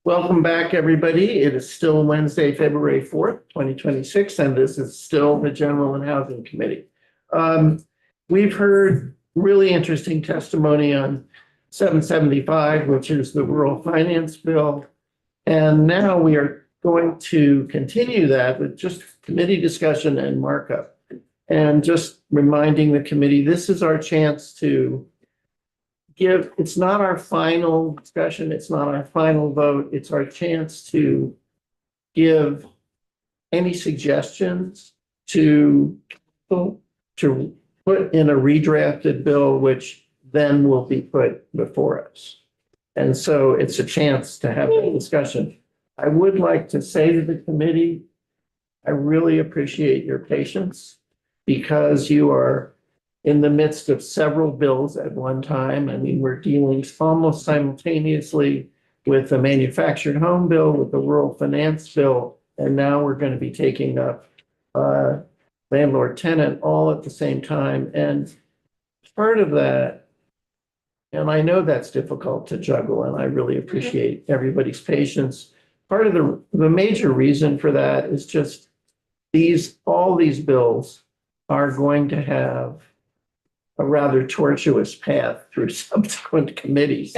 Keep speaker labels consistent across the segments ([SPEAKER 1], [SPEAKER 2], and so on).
[SPEAKER 1] Welcome back, everybody. It is still Wednesday, February 4th, 2026, and this is still the General and Housing Committee. We've heard really interesting testimony on 775, which is the Rural Finance Bill. And now we are going to continue that with just committee discussion and markup. And just reminding the committee, this is our chance to give, it's not our final discussion, it's not our final vote, it's our chance to give any suggestions to put in a redrafted bill, which then will be put before us. And so it's a chance to have a discussion. I would like to say to the committee, I really appreciate your patience because you are in the midst of several bills at one time. I mean, we're dealing almost simultaneously with the manufactured home bill, with the rural finance bill, and now we're going to be taking up landlord tenant all at the same time. And part of that, and I know that's difficult to juggle, and I really appreciate everybody's patience. Part of the major reason for that is just all these bills are going to have a rather tortuous path through subsequent committees.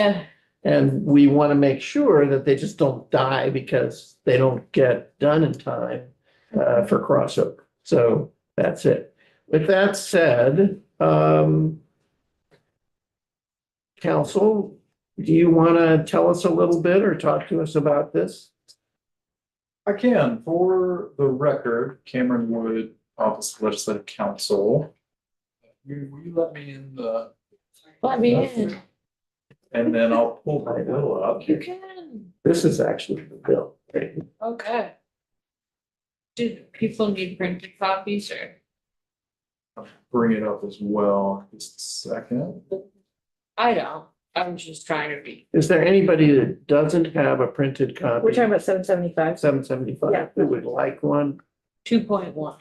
[SPEAKER 1] And we want to make sure that they just don't die because they don't get done in time for crossover. So that's it. With that said, Council, do you want to tell us a little bit or talk to us about this?
[SPEAKER 2] I can. For the record, Cameron Wood, Office of Legislative Counsel. Will you let me in the?
[SPEAKER 3] Let me in.
[SPEAKER 2] And then I'll pull my bill up.
[SPEAKER 3] You can.
[SPEAKER 1] This is actually the bill. Right?
[SPEAKER 3] Okay. Do people need printed copies or?
[SPEAKER 2] I'll bring it up as well. Just a second.
[SPEAKER 3] I don't. I'm just trying to be.
[SPEAKER 1] Is there anybody that doesn't have a printed copy?
[SPEAKER 4] We're talking about 775.
[SPEAKER 1] 775
[SPEAKER 4] Yeah.
[SPEAKER 1] who would like one?
[SPEAKER 3] 2.1.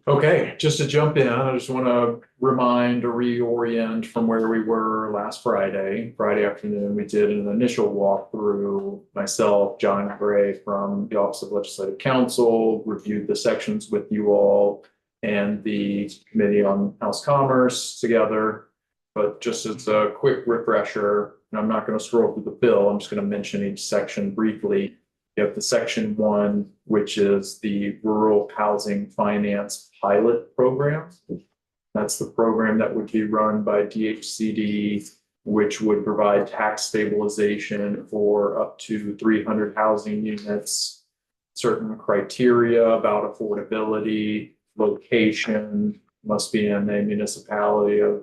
[SPEAKER 2] Okay, just to jump in, I just want to remind or reorient from where we were last Friday. Friday afternoon, we did an initial walkthrough. Myself, John Gray from the Office of Legislative Counsel, reviewed the sections with you all and the Committee on House Commerce together. But just as a quick refresher, and I'm not going to scroll through the bill, I'm just going to mention each section briefly. You have the section 1, which is the Rural Housing Finance Pilot Program. That's the program that would be run by DHCD, which would provide tax stabilization for up to 300 housing units, certain criteria about affordability, location, must be in a municipality of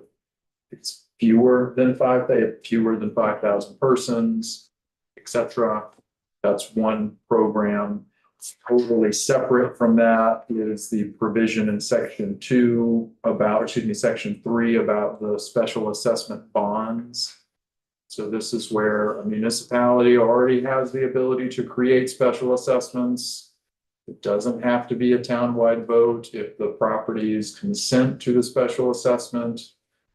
[SPEAKER 2] it's fewer than 5,000 persons, etc. That's one program. Totally separate from that is the provision in section 3 about the special assessment bonds. So this is where a municipality already has the ability to create special assessments. It doesn't have to be a townwide vote if the properties consent to the special assessment.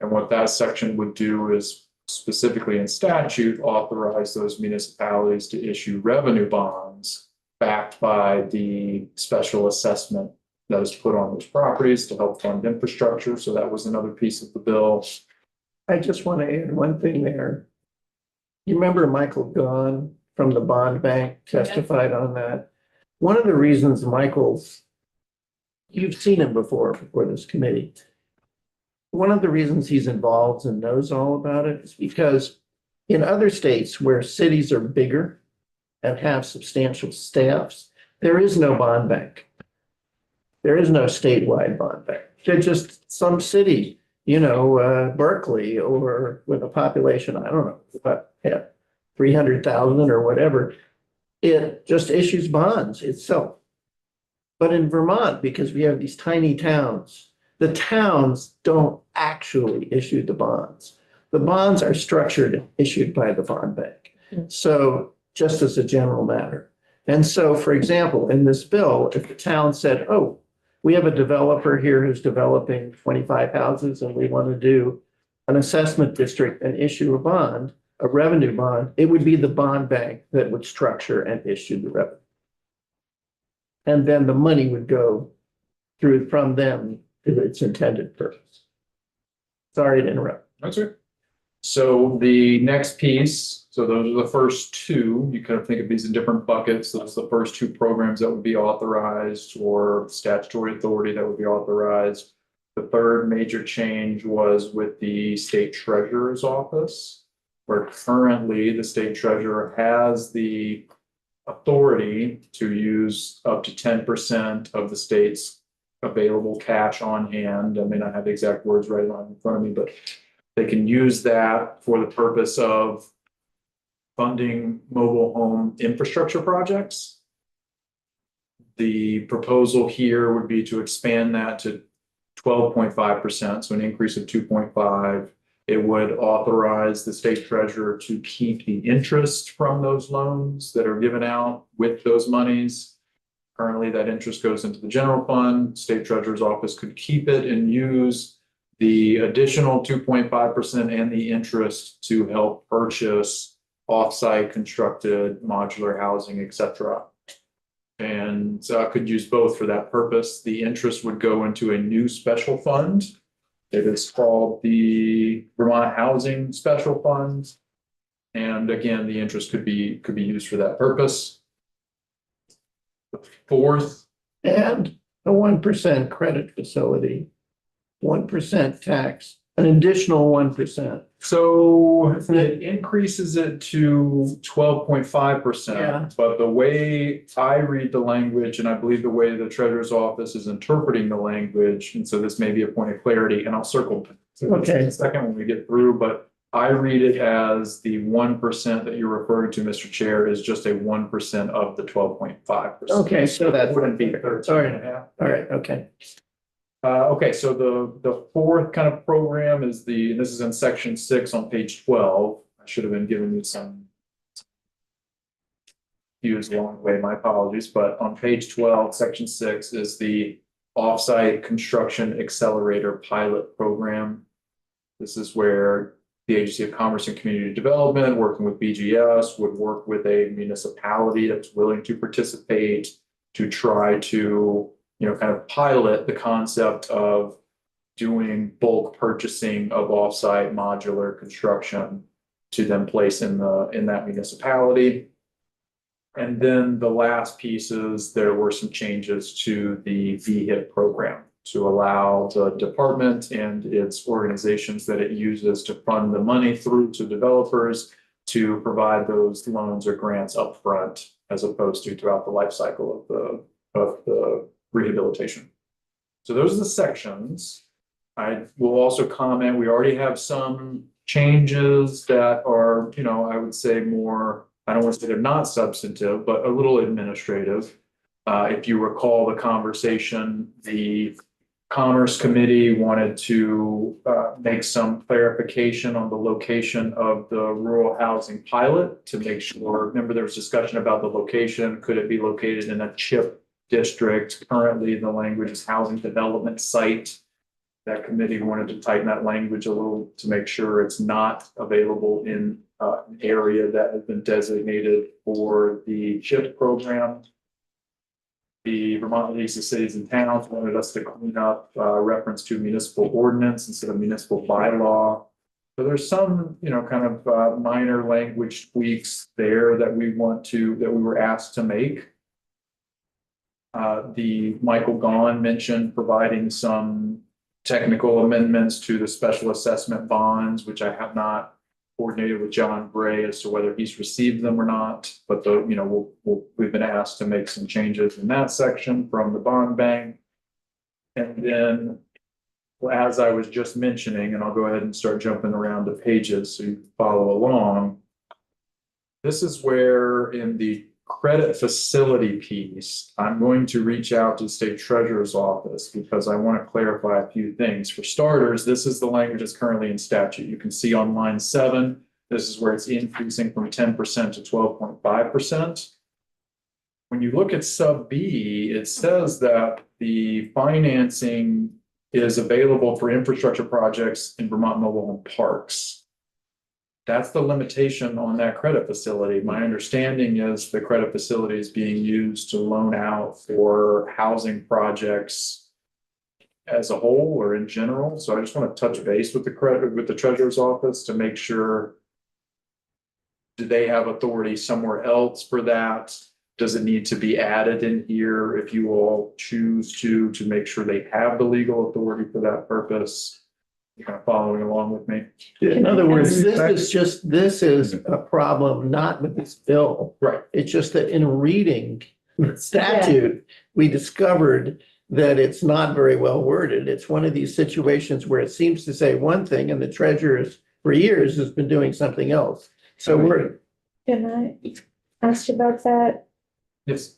[SPEAKER 2] And what that section would do is specifically in statute, authorize those municipalities to issue revenue bonds backed by the special assessment that is put on those properties to help fund infrastructure. So that was another piece of the bill.
[SPEAKER 1] I just want to add one thing there. You remember Michael Gahn from the bond bank testified on that. One of the reasons you've seen him before this committee. One of the reasons he's involved and knows all about it is because in other states where cities are bigger and have substantial staffs, there is no bond bank. There is no statewide bond bank. They're just some city, Berkeley, or with a population, I don't know, about 300,000 or whatever, it just issues bonds itself. But in Vermont, because we have these tiny towns, the towns don't actually issue the bonds. The bonds are structured and issued by the bond bank. So just as a general matter. And so, for example, in this bill, if the town said, oh, we have a developer here who's developing 25 houses and we want to do an assessment district and issue a bond, a revenue bond, it would be the bond bank that would structure and issue the revenue. And then the money would go through from them to its intended purpose. Sorry to interrupt.
[SPEAKER 2] That's it. So the next piece, so those are the first two, you kind of think of these in different buckets. Those are the first two programs that would be authorized or statutory authority that would be authorized. The third major change was with the state treasurer's office, where currently the state treasurer has the authority to use up to 10% of the state's available cash on hand. I may not have the exact words right on in front of me, but they can use that for the purpose of funding mobile home infrastructure projects. The proposal here would be to expand that to 12.5%, so an increase of 2.5. It would authorize the state treasurer to keep the interest from those loans that are given out with those monies. Currently, that interest goes into the general fund. State treasurer's office could keep it and use the additional 2.5% and the interest to help purchase offsite constructed modular housing, et cetera. And could use both for that purpose. The interest would go into a new special fund. It is called the Vermont Housing Special Fund. And again, the interest could be used for that purpose. The fourth,
[SPEAKER 1] And a 1% credit facility, 1% tax, an additional 1%.
[SPEAKER 2] so it increases it to 12.5%.
[SPEAKER 1] Yeah.
[SPEAKER 2] But the way I read the language, and I believe the way the treasurer's office is interpreting the language, and so this may be a point of clarity, and I'll circle to this in a second when we get through, but I read it as the 1% that you're referring to, Mr. Chair, is just a 1% of the 12.5%.
[SPEAKER 1] Okay, so that
[SPEAKER 2] Wouldn't be 13.5.
[SPEAKER 1] All right, okay.
[SPEAKER 2] Okay, so the fourth kind of program is this is in section 6 on page 12. I should have been giving you some cues along the way, my apologies, but on page 12, section 6 is the offsite construction accelerator pilot program. This is where the Agency of Commerce and Community Development, working with BGS, would work with a municipality that's willing to participate to try to, kind of pilot the concept of doing bulk purchasing of offsite modular construction to then place in that municipality. And then the last piece is there were some changes to the VHIP program to allow the department and its organizations that it uses to fund the money through to developers to provide those loans or grants upfront as opposed to throughout the life cycle of the rehabilitation. So those are the sections. I will also comment, we already have some changes that are, I would say more, I don't want to say they're not substantive, but a little administrative. If you recall the conversation, the Commerce Committee wanted to make some clarification on the location of the rural housing pilot to make sure, remember there was discussion about the location, could it be located in a CHIP district? Currently, the language is housing development site. That committee wanted to tighten that language a little to make sure it's not available in an area that has been designated for the CHIP program. The Vermont League of Cities and Towns wanted us to clean up reference to municipal ordinance instead of municipal bylaw. So there's some, kind of minor language tweaks there that we were asked to make. The Michael Gaughan mentioned providing some technical amendments to the special assessment bonds, which I have not coordinated with John Gray as to whether he's received them or not. But we've been asked to make some changes in that section from the bond bank. And then, as I was just mentioning, and I'll go ahead and start jumping around the pages so you can follow along. This is where in the credit facility piece, I'm going to reach out to the state treasurer's office because I want to clarify a few things. For starters, this is the language that's currently in statute. You can see on line 7, this is where it's increasing from 10% to 12.5%. When you look at sub B, it says that the financing is available for infrastructure projects in Vermont mobile home parks. that's the limitation on that credit facility. My understanding is the credit facility is being used to loan out for housing projects as a whole or in general. So I just want to touch base with the treasurer's office to make sure. Do they have authority somewhere else for that? Does it need to be added in here if you all choose to make sure they have the legal authority for that purpose? You're kind of following along with me?
[SPEAKER 1] In other words, this is a problem not with this bill.
[SPEAKER 2] Right.
[SPEAKER 1] It's just that in reading the statute, we discovered that it's not very well worded. It's one of these situations where it seems to say one thing and the treasurer for years has been doing something else. So
[SPEAKER 4] Can I ask you about that?
[SPEAKER 2] Yes.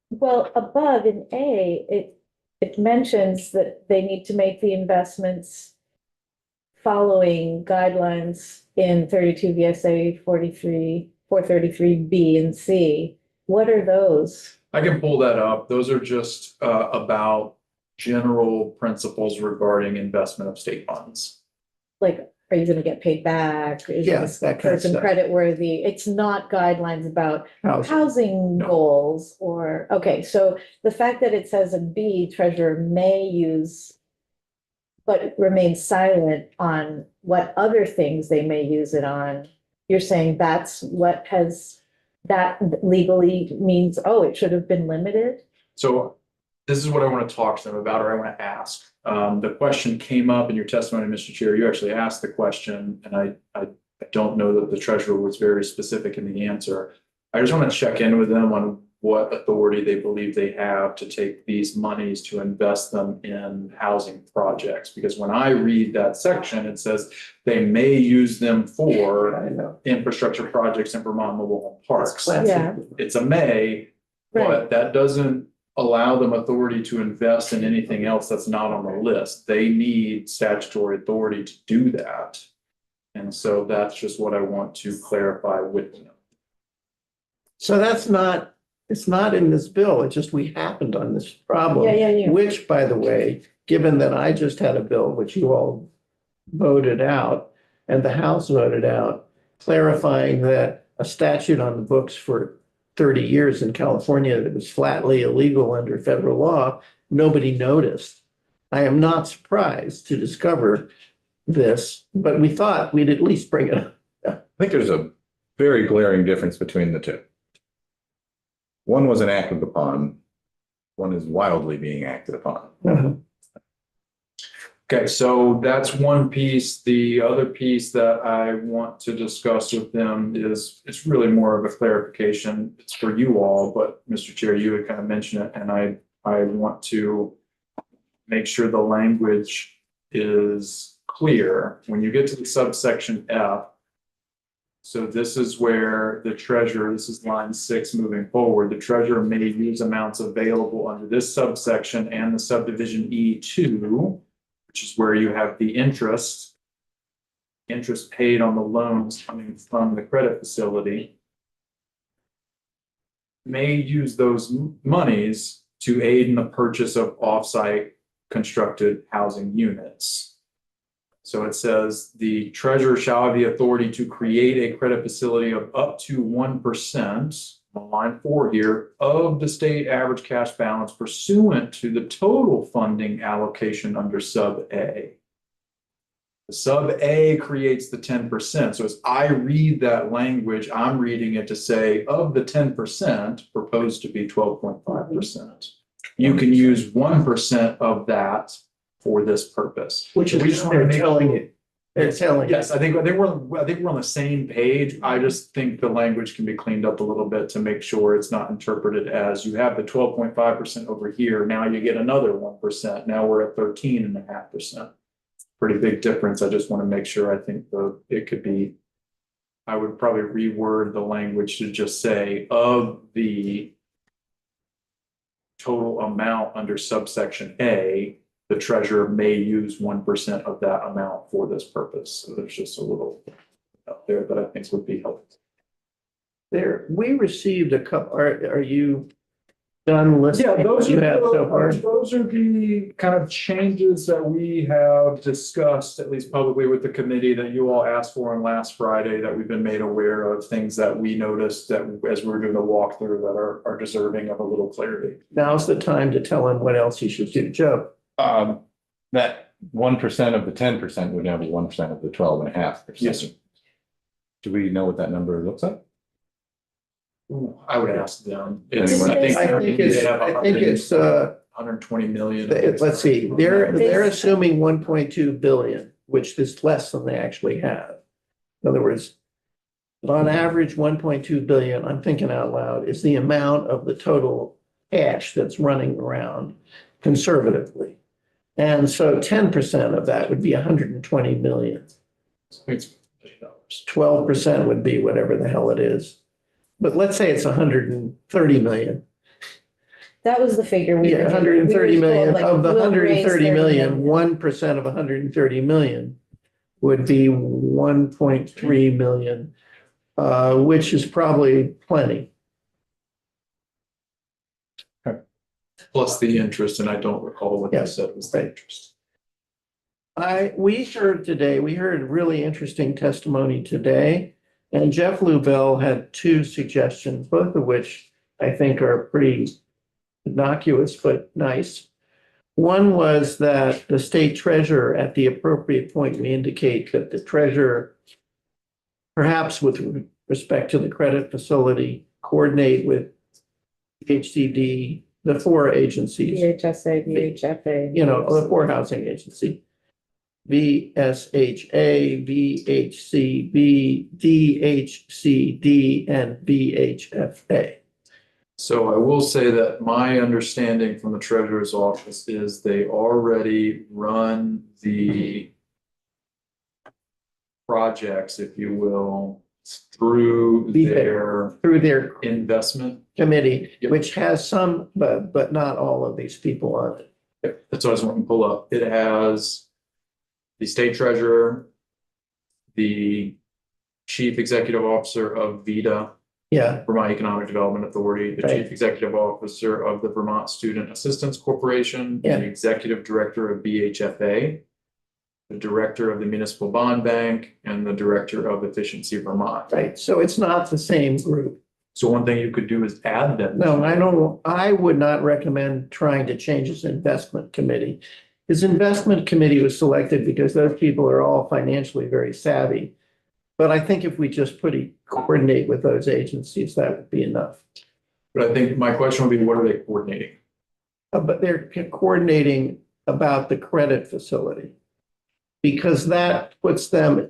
[SPEAKER 4] Well, above in A, it mentions that they need to make the investments following guidelines in 32 VSA 433B and C. What are those?
[SPEAKER 2] I can pull that up. Those are just about general principles regarding investment of state funds.
[SPEAKER 4] Like, are you gonna get paid back? Is
[SPEAKER 1] Yes,
[SPEAKER 4] this
[SPEAKER 1] that kind of
[SPEAKER 4] person
[SPEAKER 1] stuff.
[SPEAKER 4] credit worthy? It's not guidelines about housing
[SPEAKER 2] No.
[SPEAKER 4] goals or, okay, so the fact that it says in B, treasurer may use, but remains silent on what other things they may use it on, you're saying that's what that legally means, oh, it should have been limited?
[SPEAKER 2] So this is what I want to talk to them about, or I want to ask. The question came up in your testimony, Mr. Chair. You actually asked the question, and I don't know that the treasurer was very specific in the answer. I just want to check in with them on what authority they believe they have to take these monies to invest them in housing projects. Because when I read that section, it says they may use them for
[SPEAKER 1] I know.
[SPEAKER 2] infrastructure projects in Vermont mobile home parks.
[SPEAKER 4] Yeah.
[SPEAKER 2] It's a may,
[SPEAKER 4] Right,
[SPEAKER 2] but that doesn't allow them authority to invest in anything else that's not on the list. They need statutory authority to do that. And so that's just what I want to clarify with them.
[SPEAKER 1] So it's not in this bill. It's just we happened on this problem.
[SPEAKER 4] yeah.
[SPEAKER 1] Which, by the way, given that I just had a bill, which you all voted out and the House voted out, clarifying that a statute on the books for 30 years in California that was flatly illegal under federal law, nobody noticed. I am not surprised to discover this, but we thought we'd at least bring it up.
[SPEAKER 5] I think there's a very glaring difference between the two. One was enacted upon, one is wildly being acted upon.
[SPEAKER 2] Okay, so that's one piece. The other piece that I want to discuss with them is, it's really more of a clarification. It's for you all, but Mr. Chair, you had kind of mentioned it, and I want to make sure the language is clear. When you get to the subsection F, so this is where the treasurer, this is line 6 moving forward, the treasurer may use amounts available under this subsection and the subdivision E2, which is where you have the interest paid on the loans coming from the credit facility, may use those monies to aid in the purchase of offsite constructed housing units. So it says the treasurer shall have the authority to create a credit facility of up to 1%, on line 4 here, of the state average cash balance pursuant to the total funding allocation under sub A. The sub A creates the 10%. So as I read that language, I'm reading it to say of the 10% proposed to be 12.5%. You can use 1% of that for this purpose.
[SPEAKER 1] Which is
[SPEAKER 2] We just
[SPEAKER 1] what
[SPEAKER 2] want to
[SPEAKER 1] they're
[SPEAKER 2] make
[SPEAKER 1] telling
[SPEAKER 2] sure-
[SPEAKER 1] you. They're telling you.
[SPEAKER 2] Yes, I think we're on the same page. I just think the language can be cleaned up a little bit to make sure it's not interpreted as you have the 12.5% over here. Now you get another 1%. Now we're at 13.5%. Pretty big difference. I just want to make sure. I think it could be, I would probably reword the language to just say of the total amount under subsection A, the treasurer may use 1% of that amount for this purpose. So there's just a little up there that I think would be helpful.
[SPEAKER 1] We received a couple, are you done listing
[SPEAKER 2] Yeah,
[SPEAKER 1] what
[SPEAKER 2] those
[SPEAKER 1] you
[SPEAKER 2] are,
[SPEAKER 1] have so far?
[SPEAKER 2] those are the kind of changes that we have discussed, at least publicly with the committee that you all asked for on last Friday, that we've been made aware of, things that we noticed that as we were doing the walkthrough that are deserving of a little clarity.
[SPEAKER 1] Now's the time to tell him what else he should do. Joe?
[SPEAKER 5] That 1% of the 10% would now be 1% of the 12.5%.
[SPEAKER 2] Yes, sir.
[SPEAKER 5] Do we know what that number looks like?
[SPEAKER 2] Ooh, I would ask them.
[SPEAKER 5] Anyone?
[SPEAKER 1] I think it's,
[SPEAKER 2] 120 million.
[SPEAKER 1] let's see, they're assuming 1.2 billion, which is less than they actually have. In other words, on average, 1.2 billion, I'm thinking out loud, is the amount of the total cash that's running around conservatively. And so 10% of that would be 120 million.
[SPEAKER 2] It's
[SPEAKER 1] 12% would be whatever the hell it is. But let's say it's 130 million.
[SPEAKER 4] That was the figure we.
[SPEAKER 1] Yeah,
[SPEAKER 4] were given.
[SPEAKER 1] 130
[SPEAKER 4] We were told,
[SPEAKER 1] million,
[SPEAKER 4] like,
[SPEAKER 1] of the
[SPEAKER 4] we'll raise
[SPEAKER 1] 130
[SPEAKER 4] 30
[SPEAKER 1] million, 1% of 130 million would be 1.3 million, which is probably plenty.
[SPEAKER 2] plus the interest, and I don't recall what they
[SPEAKER 1] Yes,
[SPEAKER 2] said was the
[SPEAKER 1] right.
[SPEAKER 2] interest.
[SPEAKER 1] We heard really interesting testimony today, and Jeff Lubell had two suggestions, both of which I think are pretty innocuous but nice. One was that the state treasurer, at the appropriate point, we indicate that the treasurer, perhaps with respect to the credit facility, coordinate with HCD, the four agencies,
[SPEAKER 4] VHSA, VHFA.
[SPEAKER 1] the four housing agency. VSHA, VHCB, DHCD, and VHFA.
[SPEAKER 2] So I will say that my understanding from the treasurer's office is they already run the projects, if you will, through their
[SPEAKER 1] Through their
[SPEAKER 2] investment.
[SPEAKER 1] committee,
[SPEAKER 2] Yep.
[SPEAKER 1] which has some, but not all of these people on it.
[SPEAKER 2] That's what I was wanting to pull up. It has the state treasurer, the chief executive officer of VEDA,
[SPEAKER 1] Yeah,
[SPEAKER 2] Vermont Economic Development Authority, the
[SPEAKER 1] Right.
[SPEAKER 2] chief executive officer of the Vermont Student Assistance Corporation,
[SPEAKER 1] Yeah.
[SPEAKER 2] the executive director of BHFA, the director of the Municipal Bond Bank, and the director of Efficiency Vermont.
[SPEAKER 1] right. So it's not the same group.
[SPEAKER 2] So one thing you could do is add them.
[SPEAKER 1] No, I would not recommend trying to change his investment committee. His investment committee was selected because those people are all financially very savvy. But I think if we just coordinate with those agencies, that would be enough.
[SPEAKER 2] But I think my question would be, what are they coordinating?
[SPEAKER 1] But they're coordinating about the credit facility. Because that puts them,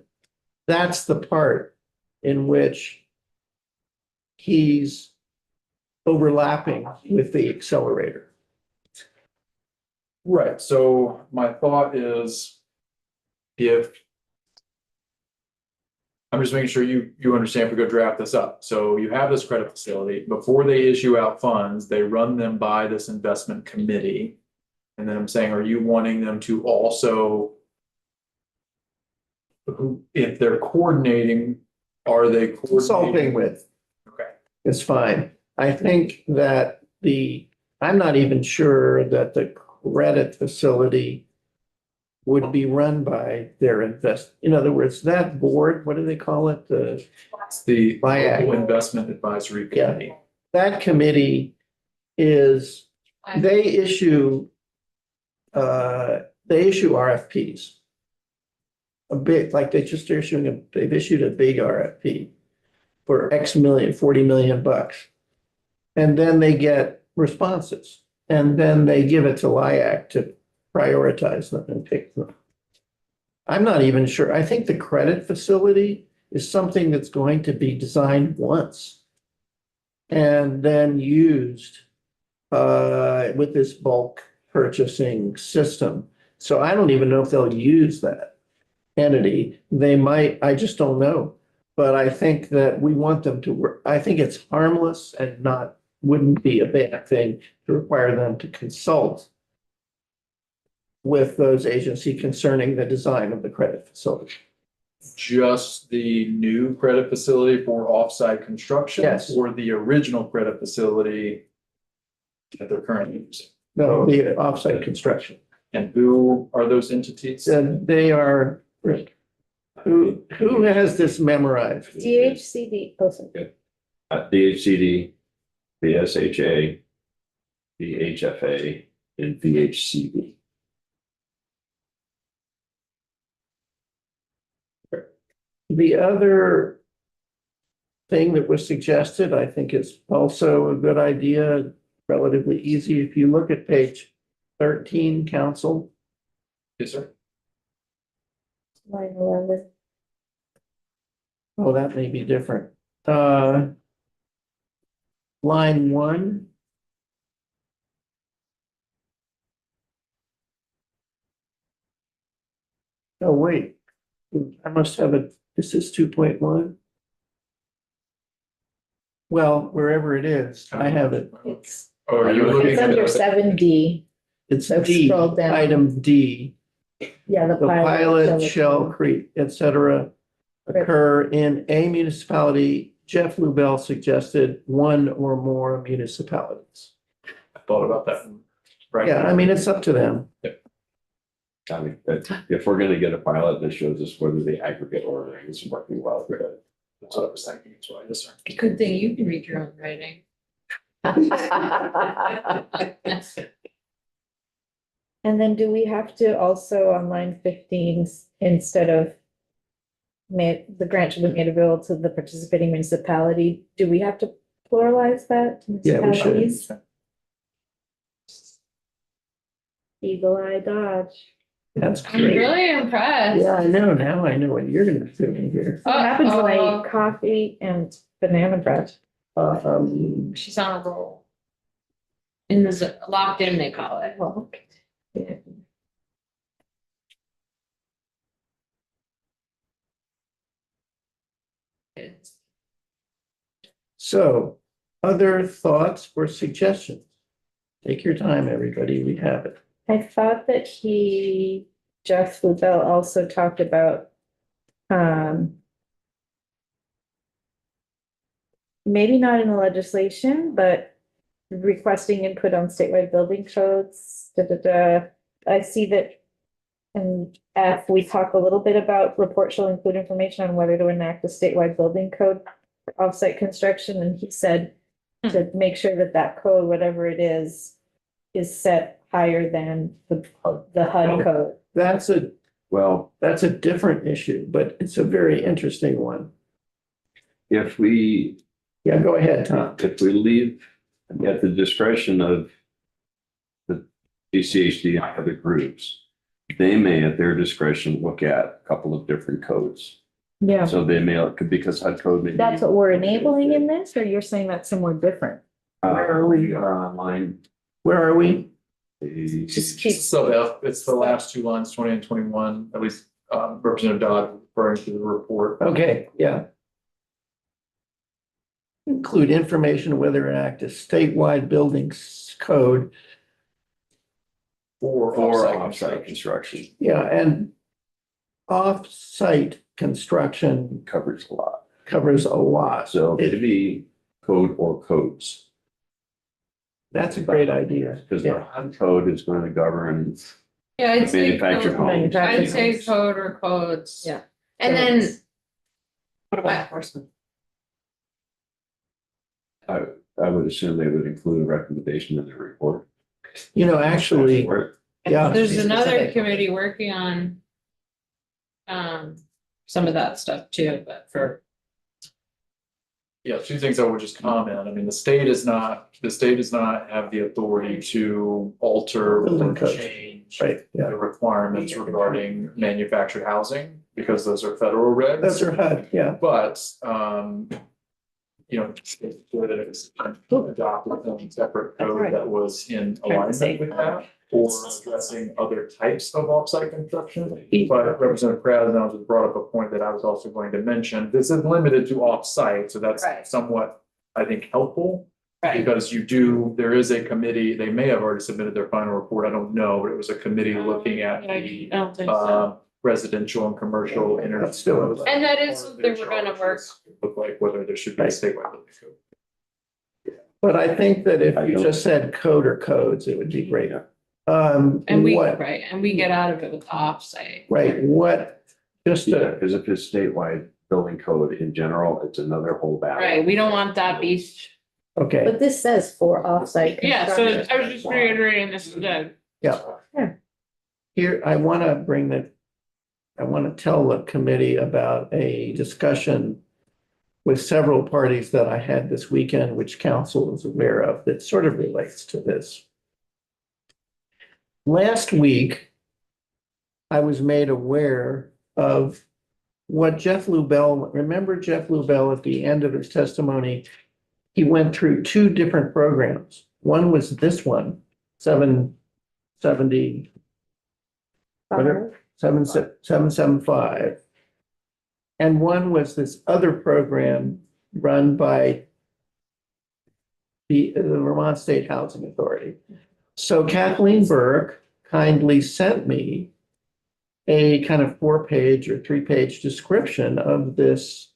[SPEAKER 1] that's the part in which he's overlapping with the accelerator.
[SPEAKER 2] Right, so my thought is if I'm just making sure you understand if we go draft this up. So you have this credit facility. Before they issue out funds, they run them by this investment committee. And then I'm saying, are you wanting them to also, if they're coordinating, are they
[SPEAKER 1] Consulting
[SPEAKER 2] coordinating?
[SPEAKER 1] with
[SPEAKER 2] Okay,
[SPEAKER 1] is fine. I think that I'm not even sure that the credit facility would be run by their in other words, that board, what do they call it?
[SPEAKER 2] it's the
[SPEAKER 1] BIAC.
[SPEAKER 2] Local Investment Advisory
[SPEAKER 1] Yeah.
[SPEAKER 2] Committee.
[SPEAKER 1] That committee is, they issue RFPs. A big, like they've issued a big RFP for X million, 40 million bucks. And then they get responses, and then they give it to LIAC to prioritize them and pick them. I'm not even sure. I think the credit facility is something that's going to be designed once and then used with this bulk purchasing system. So I don't even know if they'll use that entity. They might, I just don't know. But I think that we want them to work. I think it's harmless and wouldn't be a bad thing to require them to consult with those agencies concerning the design of the credit facility.
[SPEAKER 2] Just the new credit facility for offsite construction?
[SPEAKER 1] Yes.
[SPEAKER 2] Or the original credit facility that they're currently using.
[SPEAKER 1] No, the offsite construction.
[SPEAKER 2] And who are those entities?
[SPEAKER 1] And they are, who has this memorized?
[SPEAKER 4] DHCD, oh, sorry.
[SPEAKER 6] DHCD, the SHA, the HFA, and VHCD.
[SPEAKER 1] The other thing that was suggested, I think is also a good idea, relatively easy. If you look at page 13, council,
[SPEAKER 2] Yes, sir.
[SPEAKER 4] Line 11.
[SPEAKER 1] oh, that may be different. Line 1. Oh, wait, I must have a, this is 2.1. Well, wherever it is, I have it.
[SPEAKER 4] It's,
[SPEAKER 2] Oh, are you looking
[SPEAKER 4] it's
[SPEAKER 2] at
[SPEAKER 4] under
[SPEAKER 2] it?
[SPEAKER 4] 7D.
[SPEAKER 1] It's
[SPEAKER 4] So
[SPEAKER 1] D,
[SPEAKER 4] scroll down.
[SPEAKER 1] item D.
[SPEAKER 4] Yeah,
[SPEAKER 1] The pilot shall create, et cetera, occur in a municipality. Jeff Lubell suggested one or more municipalities.
[SPEAKER 2] I thought about that. Right.
[SPEAKER 1] Yeah, I mean, it's up to them.
[SPEAKER 6] I mean, if we're gonna get a pilot that shows us whether the aggregate ordering is working well, good.
[SPEAKER 2] That's what I was thinking as well. Yes, sir.
[SPEAKER 3] Good thing you can read your own writing.
[SPEAKER 4] And then do we have to also on line 15, instead of the grant should be made available to the participating municipality, do we have to pluralize that?
[SPEAKER 1] Yeah, we should.
[SPEAKER 4] Municipalities? Eagle eye dodge.
[SPEAKER 1] That's
[SPEAKER 3] I'm
[SPEAKER 1] great.
[SPEAKER 3] really impressed.
[SPEAKER 1] Yeah, I know. Now I know what you're gonna do in here.
[SPEAKER 4] What happens when I
[SPEAKER 3] Uh-oh.
[SPEAKER 4] eat coffee and banana bread?
[SPEAKER 3] She's on a roll. In the locked in, they call it.
[SPEAKER 4] Well, okay.
[SPEAKER 1] So, other thoughts or suggestions? Take your time, everybody. We have it.
[SPEAKER 4] I thought that Jeff Lubell also talked about, maybe not in the legislation, but requesting input on statewide building codes, I see that in F, we talk a little bit about report shall include information on whether to enact a statewide building code for offsite construction, and he said to make sure that that code, whatever it is set higher than the HUD code.
[SPEAKER 1] That's a
[SPEAKER 6] Well,
[SPEAKER 1] different issue, but it's a very interesting one.
[SPEAKER 6] if we
[SPEAKER 1] Yeah, go ahead, Tom.
[SPEAKER 6] leave at the discretion of the DCHD and other groups, they may at their discretion look at a couple of different codes.
[SPEAKER 4] Yeah.
[SPEAKER 6] So they may, because HUD code may. be-
[SPEAKER 4] That's what we're enabling in this, or you're saying that's somewhere different?
[SPEAKER 1] Where are we?
[SPEAKER 6] We are online.
[SPEAKER 1] Where are we?
[SPEAKER 4] Just keep,
[SPEAKER 2] Sub F, it's the last two lines, 20 and 21, at least Representative Dodd referring to the report.
[SPEAKER 1] Okay, yeah. Include information whether an act is statewide buildings code.
[SPEAKER 2] For
[SPEAKER 6] For
[SPEAKER 2] offsite
[SPEAKER 6] offsite
[SPEAKER 2] construction.
[SPEAKER 6] construction
[SPEAKER 1] Yeah, and off-site construction
[SPEAKER 6] covers a lot.
[SPEAKER 1] covers a lot.
[SPEAKER 6] So it'd be code or codes.
[SPEAKER 1] That's a great idea.
[SPEAKER 6] Because the
[SPEAKER 1] Yeah,
[SPEAKER 6] HUD code is going to govern
[SPEAKER 3] Yeah, I'd say
[SPEAKER 6] manufactured
[SPEAKER 3] code.
[SPEAKER 6] homes.
[SPEAKER 3] I'd say code or codes.
[SPEAKER 4] Yeah.
[SPEAKER 3] And then,
[SPEAKER 7] What about enforcement?
[SPEAKER 6] I would assume they would include a recommendation in their report.
[SPEAKER 1] you know, actually, yeah.
[SPEAKER 3] there's
[SPEAKER 7] Be
[SPEAKER 3] another
[SPEAKER 7] specific.
[SPEAKER 3] committee working on some of that stuff too, but for,
[SPEAKER 2] Yeah, two things I would just comment. I mean, the state does not have the authority to alter or
[SPEAKER 1] Building codes.
[SPEAKER 2] change
[SPEAKER 1] Right, yeah.
[SPEAKER 2] the requirements regarding manufactured housing, because those are federal regs.
[SPEAKER 1] That's her HUD, yeah.
[SPEAKER 2] But, you know, it's good that it's adopted a separate
[SPEAKER 7] That's
[SPEAKER 2] code
[SPEAKER 7] right.
[SPEAKER 2] that was in
[SPEAKER 7] Trying to say.
[SPEAKER 2] alignment with that, or addressing other types of offsite construction. But Representative Krasnow just brought up a point that I was also going to mention. This is limited to offsite, so that's
[SPEAKER 7] Right.
[SPEAKER 2] somewhat, I think, helpful.
[SPEAKER 7] Right.
[SPEAKER 2] Because there is a committee, they may have already submitted their final report, I don't know, but it was a committee looking at
[SPEAKER 3] I
[SPEAKER 2] the
[SPEAKER 3] don't think so.
[SPEAKER 2] residential and commercial internet.
[SPEAKER 1] That's still-
[SPEAKER 3] And that is something we're gonna work.
[SPEAKER 2] Look like whether there should be a statewide building code.
[SPEAKER 1] But I think that if
[SPEAKER 6] I
[SPEAKER 1] you
[SPEAKER 6] don't-
[SPEAKER 1] just said code or codes, it would be great.
[SPEAKER 3] And we,
[SPEAKER 1] What,
[SPEAKER 3] right, and we get out of it with the offsite.
[SPEAKER 1] right, what, just
[SPEAKER 6] Yeah,
[SPEAKER 1] to,
[SPEAKER 6] because if it's statewide building code in general, it's another whole battle.
[SPEAKER 3] Right, we don't want that beast.
[SPEAKER 1] okay,
[SPEAKER 4] But this says for offsite.
[SPEAKER 3] Yeah, so
[SPEAKER 4] construction.
[SPEAKER 3] I was just reiterating this is good.
[SPEAKER 1] yeah.
[SPEAKER 4] Yeah.
[SPEAKER 1] Here, I want to tell the committee about a discussion with several parties that I had this weekend, which council is aware of, that sort of relates to this. Last week, I was made aware of what Jeff Lubell, remember Jeff Lubell at the end of his testimony? He went through two different programs. One was this one, 770, whatever, 775. And one was this other program run by the Vermont State Housing Authority. So Kathleen Burke kindly sent me a kind of 4-page or 3-page description of this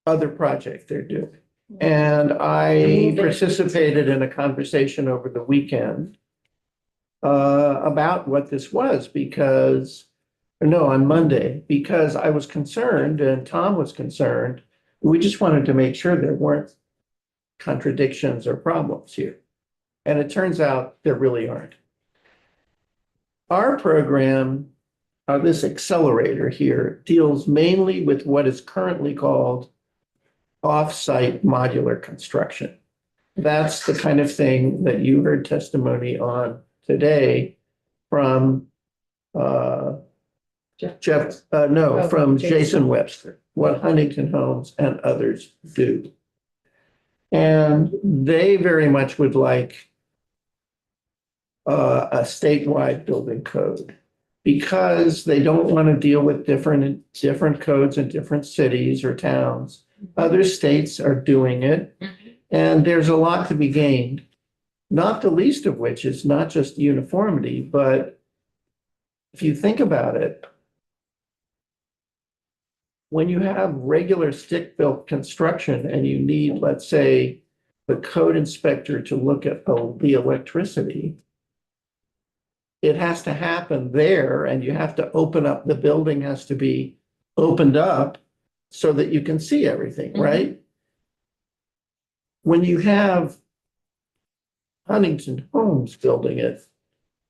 [SPEAKER 1] other project they're doing. And I participated in a conversation over the weekend about what this was because, no, on Monday, because I was concerned and Tom was concerned. We just wanted to make sure there weren't contradictions or problems here. And it turns out there really aren't. Our program, this accelerator here, deals mainly with what is currently called off-site modular construction. That's the kind of thing that you heard testimony on today from from Jason Webster, what Huntington Homes and others do. And they very much would like a statewide building code because they don't want to deal with different codes in different cities or towns. Other states are doing it, and there's a lot to be gained, not the least of which is not just uniformity, but if you think about it, when you have regular stick-built construction and you need, let's say, the code inspector to look at the electricity, it has to happen there and you have to open up, the building has to be opened up so that you can see everything, right? When you have Huntington Homes building it,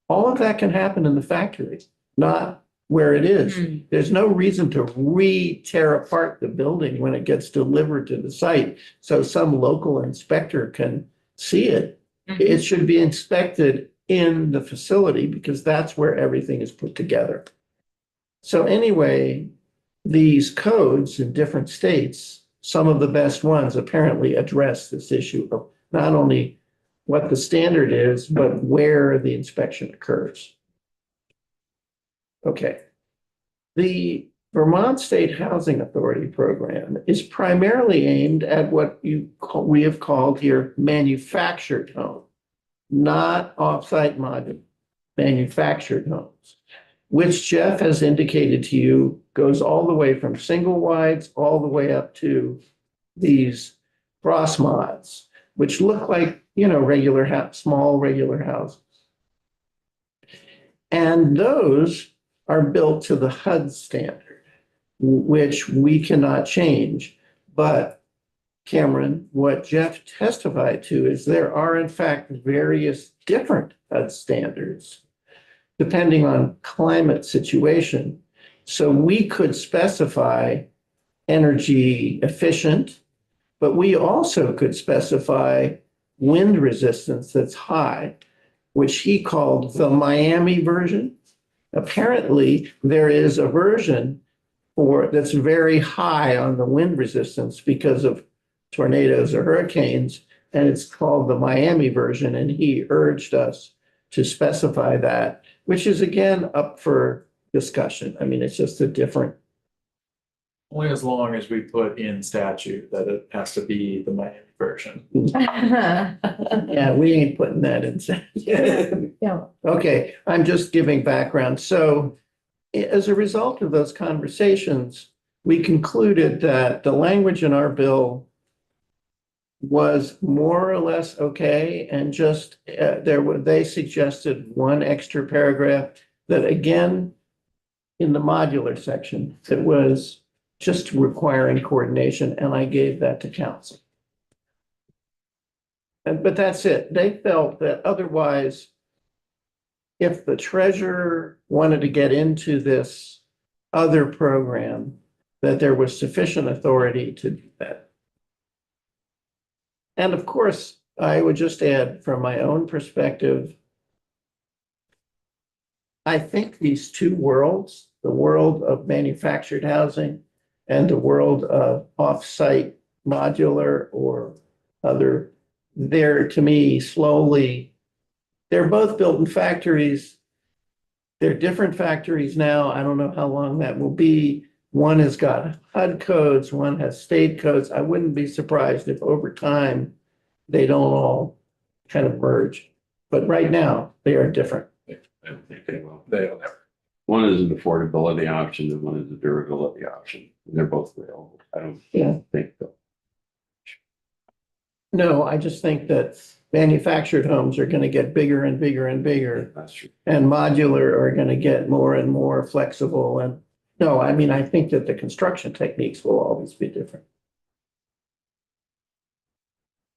[SPEAKER 1] all of that can happen in the factory, not where it is. There's no reason to tear apart the building when it gets delivered to the site so some local inspector can see it. It should be inspected in the facility because that's where everything is put together. So anyway, these codes in different states, some of the best ones apparently address this issue of not only what the standard is, but where the inspection occurs. Okay. The Vermont State Housing Authority program is primarily aimed at what we have called here manufactured home, not offsite modular, manufactured homes, which Jeff has indicated to you goes all the way from single wides all the way up to these cross mods, which look like, small regular houses. And those are built to the HUD standard, which we cannot change. But Cameron, what Jeff testified to is there are in fact various different HUD standards depending on climate situation. So we could specify energy efficient, but we also could specify wind resistance that's high, which he called the Miami version. Apparently, there is a version that's very high on the wind resistance because of tornadoes or hurricanes, and it's called the Miami version, and he urged us to specify that, which is again up for discussion. I mean, it's just a different.
[SPEAKER 2] Only as long as we put in statute that it has to be the Miami version.
[SPEAKER 1] Yeah, we ain't putting that in.
[SPEAKER 4] Yeah.
[SPEAKER 1] Okay, I'm just giving background. So as a result of those conversations, we concluded that the language in our bill was more or less okay, and just, they suggested one extra paragraph that again, in the modular section, it was just requiring coordination, and I gave that to council. But that's it. They felt that otherwise, if the treasurer wanted to get into this other program, that there was sufficient authority to do that. And of course, I would just add from my own perspective, I think these two worlds, the world of manufactured housing and the world of off-site modular or other, they're, to me, slowly, they're both built in factories. They're different factories now. I don't know how long that will be. One has got HUD codes, one has state codes. I wouldn't be surprised if over time they don't all kind of merge. But right now, they are different.
[SPEAKER 6] I don't think they will.
[SPEAKER 2] They'll never.
[SPEAKER 6] One is an affordability option and one is a durability option. They're both available. I don't
[SPEAKER 1] Yeah.
[SPEAKER 6] think so.
[SPEAKER 1] No, I just think that manufactured homes are going to get bigger and bigger and bigger,
[SPEAKER 6] That's true.
[SPEAKER 1] and modular are going to get more and more flexible. And no, I mean, I think that the construction techniques will always be different.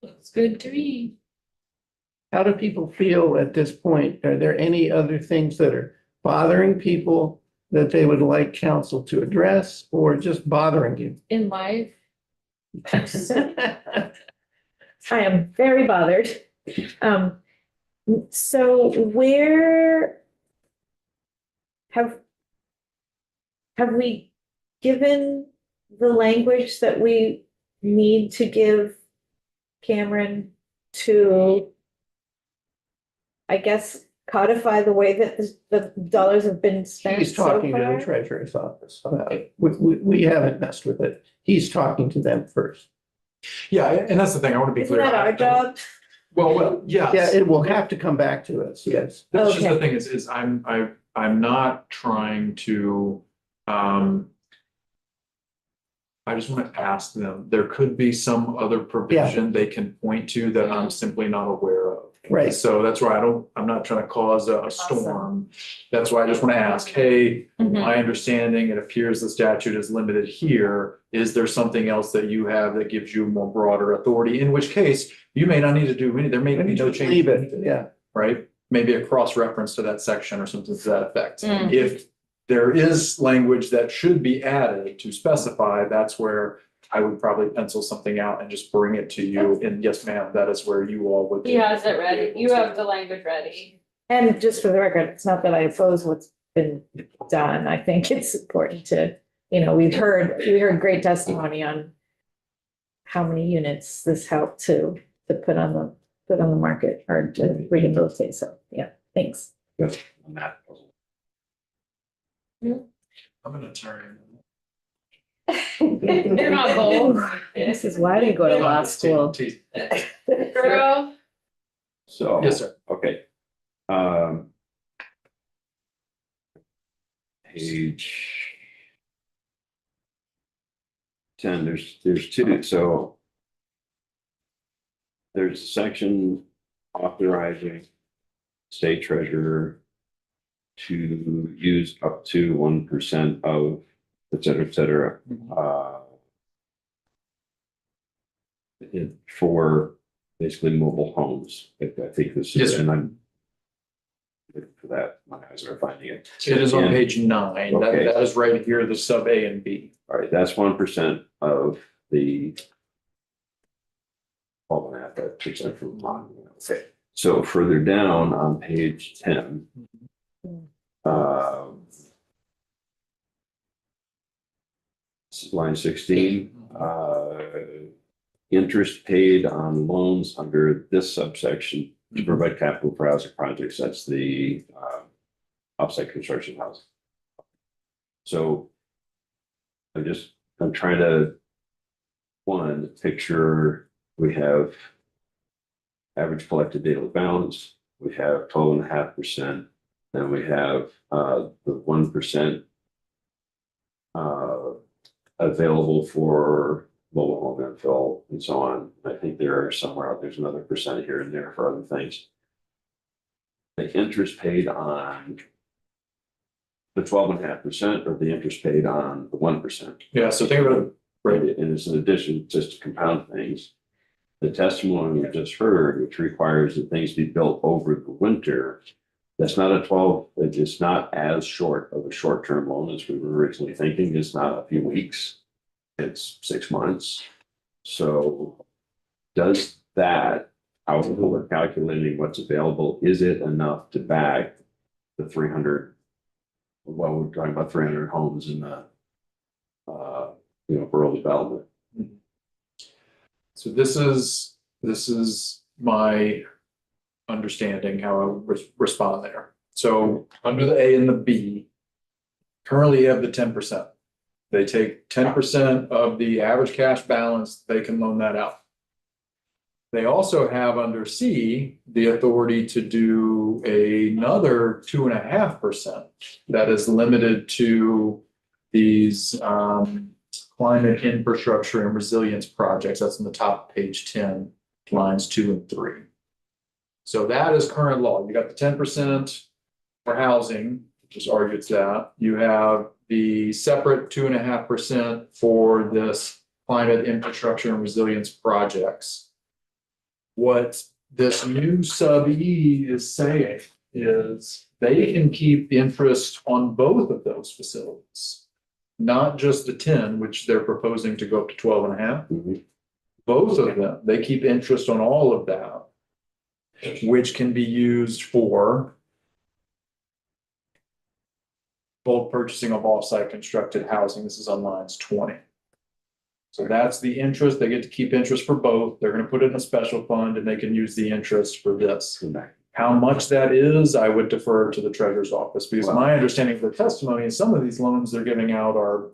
[SPEAKER 3] Looks good to me.
[SPEAKER 1] How do people feel at this point? Are there any other things that are bothering people that they would like council to address, or just bothering you?
[SPEAKER 3] In life,
[SPEAKER 4] I am very bothered. So where have we given the language that we need to give Cameron to, I guess, codify the way that the dollars have been spent
[SPEAKER 1] He's
[SPEAKER 4] so
[SPEAKER 1] talking to
[SPEAKER 4] far?
[SPEAKER 1] the treasurer's office about it. We haven't messed with it. He's talking to them first.
[SPEAKER 2] Yeah, and that's the thing, I want to be
[SPEAKER 4] Isn't
[SPEAKER 2] clear.
[SPEAKER 4] that our job?
[SPEAKER 2] Well, yes.
[SPEAKER 1] Yeah, it will have to come back to us, yes.
[SPEAKER 2] That's just the
[SPEAKER 4] Okay.
[SPEAKER 2] thing is I'm not trying to, I just want to ask them, there could be some other provision they can point to that I'm simply not aware of.
[SPEAKER 1] Right.
[SPEAKER 2] So that's why I'm not trying to cause a storm. That's why I just want to ask, hey, my understanding, it appears the statute is limited here. Is there something else that you have that gives you more broader authority? In which case, you may not need to do any, there may be no change.
[SPEAKER 1] Leave it, yeah.
[SPEAKER 2] Right? Maybe a cross-reference to that section or something to that effect.
[SPEAKER 3] Mm.
[SPEAKER 2] If there is language that should be added to specify, that's where I would probably pencil something out and just bring it to you. And yes, ma'am, that is where you all would.
[SPEAKER 3] he has it ready. You have the language ready.
[SPEAKER 4] And just for the record, it's not that I oppose what's been done. I think it's important to, we heard great testimony on how many units this helped to put on the market or to rehabilitate. So, yeah, thanks.
[SPEAKER 6] On that puzzle.
[SPEAKER 2] I'm gonna turn.
[SPEAKER 3] You're not bold.
[SPEAKER 4] This is why they go to law school.
[SPEAKER 3] Girl.
[SPEAKER 6] So.
[SPEAKER 2] Yes, sir.
[SPEAKER 6] Okay. Page 10, there's two, so there's a section authorizing state treasurer to use up to 1% of et cetera, for basically mobile homes. I think this
[SPEAKER 2] Yes,
[SPEAKER 6] is,
[SPEAKER 2] sir.
[SPEAKER 6] and I'm for that, my eyes are finding it.
[SPEAKER 2] It is on
[SPEAKER 6] And-
[SPEAKER 2] page 9.
[SPEAKER 6] Okay.
[SPEAKER 2] That is right here, the sub A and B.
[SPEAKER 6] All right, that's 1% of the. All of that percent from bond. Okay, so further down on page 10. Line 16, interest paid on loans under this subsection to provide capital for housing projects, that's the offsite construction housing. So I'm trying to, one, picture, we have average collected daily balance, we have 12.5%, then we have the 1% available for mobile home infill and so on. I think there are somewhere out, there's another percent here and there for other things. The interest paid on the 12.5% or the interest paid on the 1%.
[SPEAKER 2] Yeah, so think about it,
[SPEAKER 6] Right, and it's in addition, just to compound things. The testimony we just heard, which requires that things be built over the winter. That's not a 12, it's not as short of a short-term loan as we were originally thinking. It's not a few weeks. It's 6 months. So does that, how we're calculating what's available, is it enough to back the 300? Well, we're talking about 300 homes in the, rural development.
[SPEAKER 2] so this is my understanding how I would respond there. So under the A and the B, currently you have the 10%. They take 10% of the average cash balance, they can loan that out. They also have under C, the authority to do another 2.5% that is limited to these climate infrastructure and resilience projects. That's in the top of page 10, lines 2 and 3. So that is current law. You got the 10% for housing, just argues that. You have the separate 2.5% for this climate infrastructure and resilience projects. What this new sub E is saying is they can keep interest on both of those facilities, not just the 10, which they're proposing to go up to 12.5.
[SPEAKER 6] Mhm.
[SPEAKER 2] Both of them, they keep interest on all of that, which can be used for bulk purchasing of off-site constructed housing. This is on lines 20. So that's the interest. They get to keep interest for both. They're going to put it in a special fund and they can use the interest for this. How much that is, I would defer to the treasurer's office, because my understanding of the testimony is some of these loans they're giving out are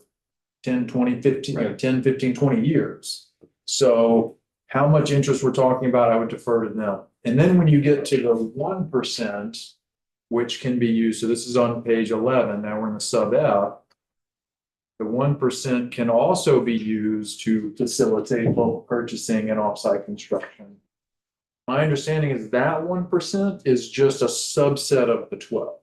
[SPEAKER 2] 10, 20, 15, 10, 15, 20 years. So how much interest we're talking about, I would defer to them. And then when you get to the 1%, which can be used, so this is on page 11, now we're in the sub F. The 1% can also be used to facilitate bulk purchasing and offsite construction. My understanding is that 1% is just a subset of the 12.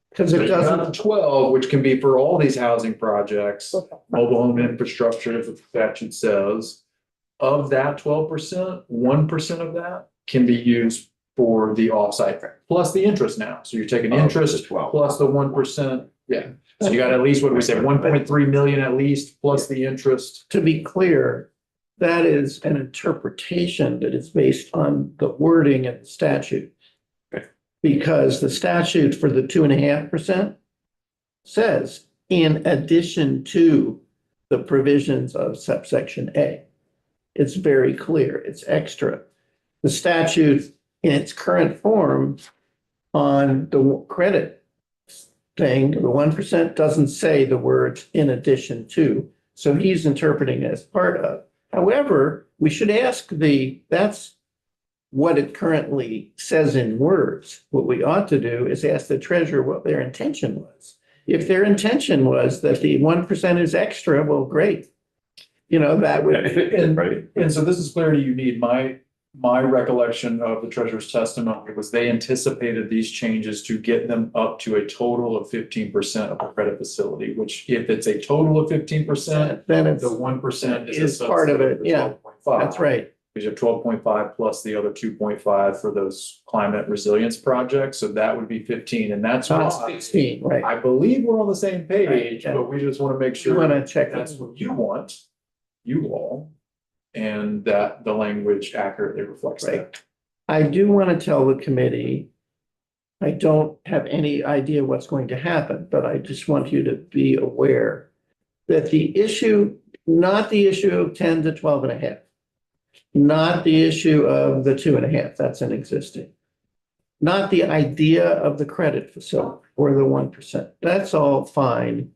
[SPEAKER 1] Because
[SPEAKER 2] So
[SPEAKER 1] it
[SPEAKER 2] you got
[SPEAKER 1] doesn't,
[SPEAKER 2] the 12, which can be for all these housing projects, mobile home infrastructure, as the statute says. Of that 12%, 1% of that can be used for the offsite plus the interest now. So you're taking interest
[SPEAKER 6] 12.
[SPEAKER 2] plus the 1%. Yeah. So you got at least, what do we say, 1.3 million at least, plus the interest.
[SPEAKER 1] to be clear, that is an interpretation that is based on the wording in the statute.
[SPEAKER 6] Okay.
[SPEAKER 1] Because the statute for the 2.5% says, in addition to the provisions of subsection A. It's very clear, it's extra. The statute in its current form on the credit thing, the 1% doesn't say the words in addition to. So he's interpreting it as part of. However, we should ask that's what it currently says in words. What we ought to do is ask the treasurer what their intention was. If their intention was that the 1% is extra, well, great. That would,
[SPEAKER 6] Right.
[SPEAKER 2] And so this is clarity you need. My recollection of the treasurer's testimony was they anticipated these changes to get them up to a total of 15% of the credit facility, which if it's a total of 15%,
[SPEAKER 1] then it's,
[SPEAKER 2] the 1%
[SPEAKER 1] is part of it, yeah.
[SPEAKER 2] 12.5.
[SPEAKER 1] that's right.
[SPEAKER 2] Because you have 12.5 plus the other 2.5 for those climate resilience projects. So that would be 15. And that's
[SPEAKER 1] So it's
[SPEAKER 2] why
[SPEAKER 1] 16, right?
[SPEAKER 2] I believe we're on the same page,
[SPEAKER 1] Right.
[SPEAKER 2] but we just want to make
[SPEAKER 1] You
[SPEAKER 2] sure
[SPEAKER 1] want to check
[SPEAKER 2] that's
[SPEAKER 1] this.
[SPEAKER 2] what you want, you all, and that the language accurately reflects that.
[SPEAKER 1] Right. I do want to tell the committee, I don't have any idea what's going to happen, but I just want you to be aware that the issue, not the issue of 10 to 12.5, not the issue of the 2.5, that's an existing, not the idea of the credit facility or the 1%. That's all fine.